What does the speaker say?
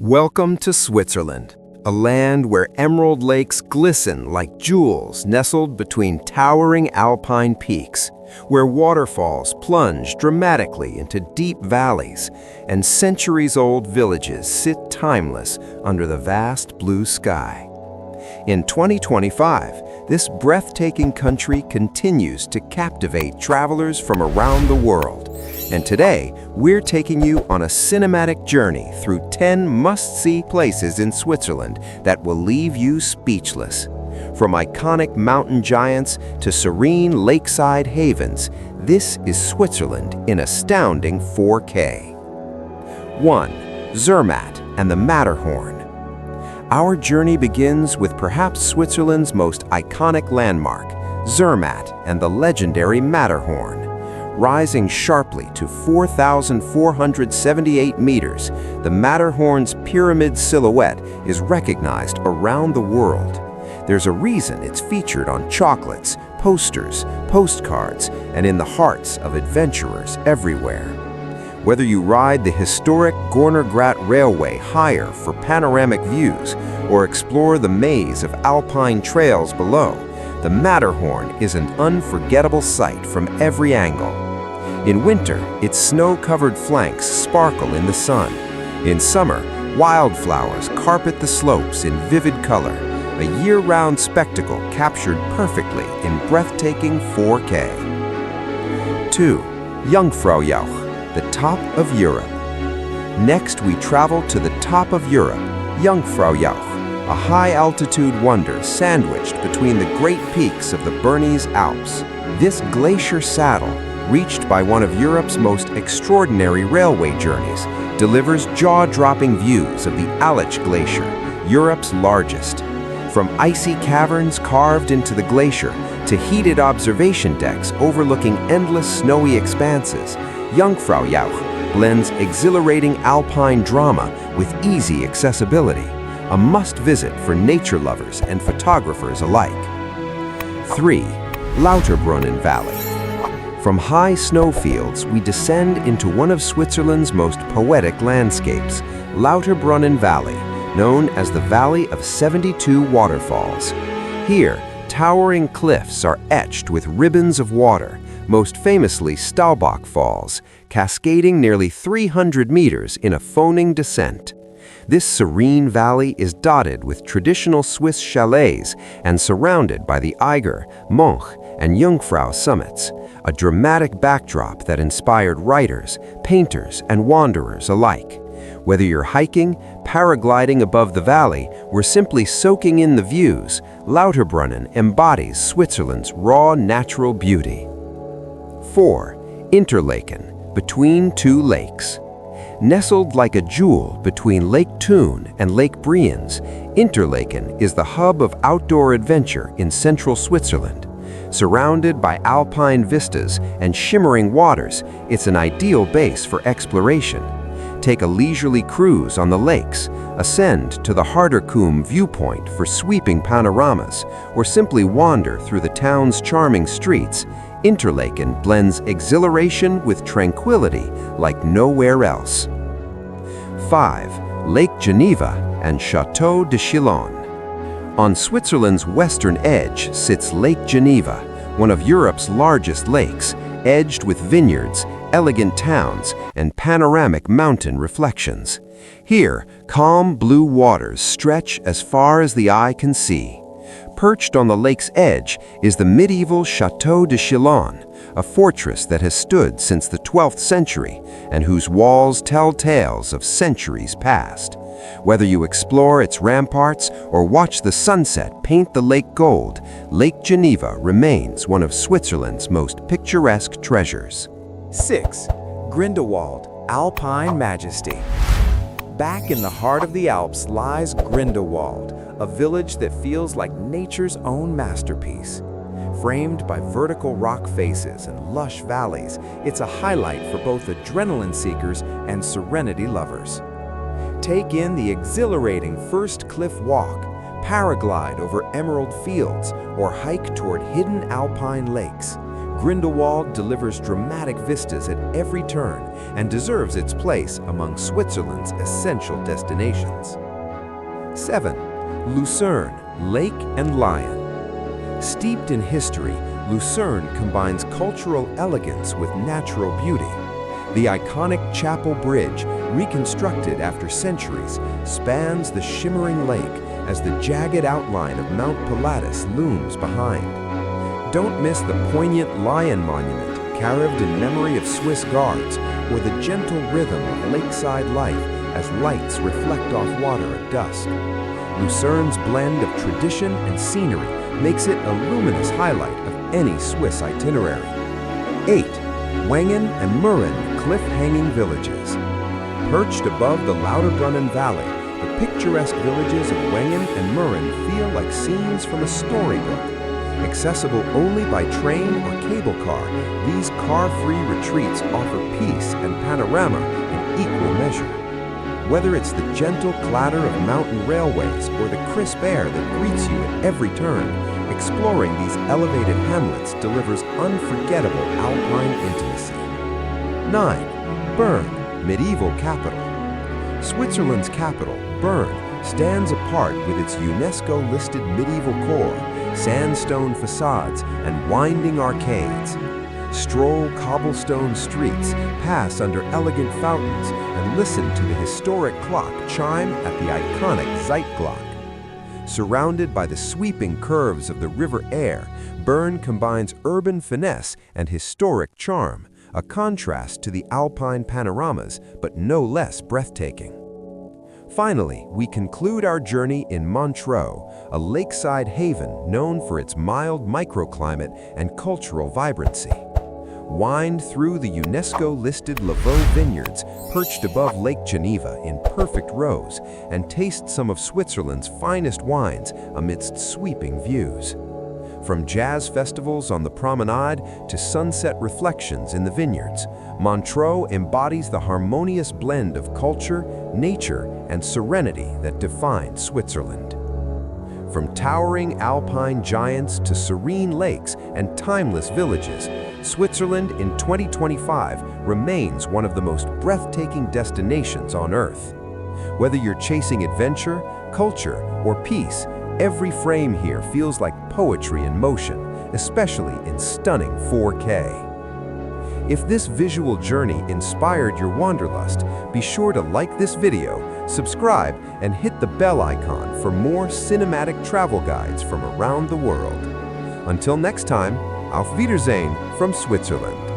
Welcome to Switzerland, a land where emerald lakes glisten like jewels nestled between towering alpine peaks, where waterfalls plunge dramatically into deep valleys, and centuries-old villages sit timeless under the vast blue sky. In 2025, this breathtaking country continues to captivate travelers from around the world. And today, we're taking you on a cinematic journey through 10 must-see places in Switzerland that will leave you speechless. From iconic mountain giants to serene lakeside havens, this is Switzerland in astounding 4K. 1. Zermatt and the Matterhorn. Our journey begins with perhaps Switzerland's most iconic landmark, Zermatt and the legendary Matterhorn. Rising sharply to 4,478 meters, the Matterhorn's pyramid silhouette is recognized around the world. There's a reason it's featured on chocolates, posters, postcards, and in the hearts of adventurers everywhere. Whether you ride the historic Gornergrat Railway higher for panoramic views or explore the maze of alpine trails below, the Matterhorn is an unforgettable sight from every angle. In winter, its snow-covered flanks sparkle in the sun. In summer, wildflowers carpet the slopes in vivid color, a year-round spectacle captured perfectly in breathtaking 4K. 2. Jungfraujoch, the top of Europe. Next, we travel to the top of Europe, Jungfraujoch, a high-altitude wonder sandwiched between the great peaks of the Bernese Alps. This glacier saddle, reached by one of Europe's most extraordinary railway journeys, delivers jaw-dropping views of the Aletsch Glacier, Europe's largest. From icy caverns carved into the glacier to heated observation decks overlooking endless snowy expanses, Jungfraujoch blends exhilarating alpine drama with easy accessibility, a must-visit for nature lovers and photographers alike. 3. Lauterbrunnen Valley. From high snowfields, we descend into one of Switzerland's most poetic landscapes, Lauterbrunnen Valley, known as the Valley of 72 Waterfalls. Here, towering cliffs are etched with ribbons of water, most famously Staubach Falls, cascading nearly 300 meters in a foaming descent. This serene valley is dotted with traditional Swiss chalets and surrounded by the Eiger, Monch, and Jungfrau summits, a dramatic backdrop that inspired writers, painters, and wanderers alike. Whether you're hiking, paragliding above the valley, or simply soaking in the views, Lauterbrunnen embodies Switzerland's raw natural beauty. 4. Interlaken, between two lakes. Nestled like a jewel between Lake Thun and Lake Brienz, Interlaken is the hub of outdoor adventure in central Switzerland. Surrounded by alpine vistas and shimmering waters, it's an ideal base for exploration. Take a leisurely cruise on the lakes, ascend to the Harderkum viewpoint for sweeping panoramas, or simply wander through the town's charming streets. Interlaken blends exhilaration with tranquility like nowhere else. 5. Lake Geneva and Chateau de Chillon. On Switzerland's western edge sits Lake Geneva, one of Europe's largest lakes, edged with vineyards, elegant towns, and panoramic mountain reflections. Here, calm blue waters stretch as far as the eye can see. Perched on the lake's edge is the medieval Chateau de Chillon, a fortress that has stood since the 12th century and whose walls tell tales of centuries past. Whether you explore its ramparts or watch the sunset paint the lake gold, Lake Geneva remains one of Switzerland's most picturesque treasures. 6. Grindelwald, alpine majesty. Back in the heart of the Alps lies Grindelwald, a village that feels like nature's own masterpiece. Framed by vertical rock faces and lush valleys, it's a highlight for both adrenaline seekers and serenity lovers. Take in the exhilarating first cliff walk, paraglide over emerald fields, or hike toward hidden alpine lakes. Grindelwald delivers dramatic vistas at every turn and deserves its place among Switzerland's essential destinations. 7. Lucerne, Lake and Lion. Steeped in history, Lucerne combines cultural elegance with natural beauty. The iconic Chapel Bridge, reconstructed after centuries, spans the shimmering lake as the jagged outline of Mount Pilatus looms behind. Don't miss the poignant lion monument, carved in memory of Swiss guards, or the gentle rhythm of lakeside life as lights reflect off water at dusk. Lucerne's blend of tradition and scenery makes it a luminous highlight of any Swiss itinerary. 8. Wengen and Mürren cliff-hanging villages. Perched above the Lauterbrunnen Valley, the picturesque villages of Wengen and Mürren feel like scenes from a storybook. Accessible only by train or cable car, these car-free retreats offer peace and panorama in equal measure. Whether it's the gentle clatter of mountain railways or the crisp air that greets you at every turn, exploring these elevated hamlets delivers unforgettable alpine intimacy. 9. Bern, medieval capital. Switzerland's capital, Bern, stands apart with its UNESCO-listed medieval core, sandstone facades, and winding arcades. Stroll cobblestone streets, pass under elegant fountains, and listen to the historic clock chime at the iconic Zeitglock. Surrounded by the sweeping curves of the River Aire, Bern combines urban finesse and historic charm, a contrast to the alpine panoramas, but no less breathtaking. Finally, we conclude our journey in Montreux, a lakeside haven known for its mild microclimate and cultural vibrancy. Wind through the UNESCO-listed Lavaux vineyards perched above Lake Geneva in perfect rows and taste some of Switzerland's finest wines amidst sweeping views. From jazz festivals on the promenade to sunset reflections in the vineyards, Montreux embodies the harmonious blend of culture, nature, and serenity that defines Switzerland. From towering alpine giants to serene lakes and timeless villages, Switzerland in 2025 remains one of the most breathtaking destinations on Earth. Whether you're chasing adventure, culture, or peace, every frame here feels like poetry in motion, especially in stunning 4K. If this visual journey inspired your wanderlust, be sure to like this video, subscribe, and hit the bell icon for more cinematic travel guides from around the world. Until next time, Auf Wiedersehen from Switzerland.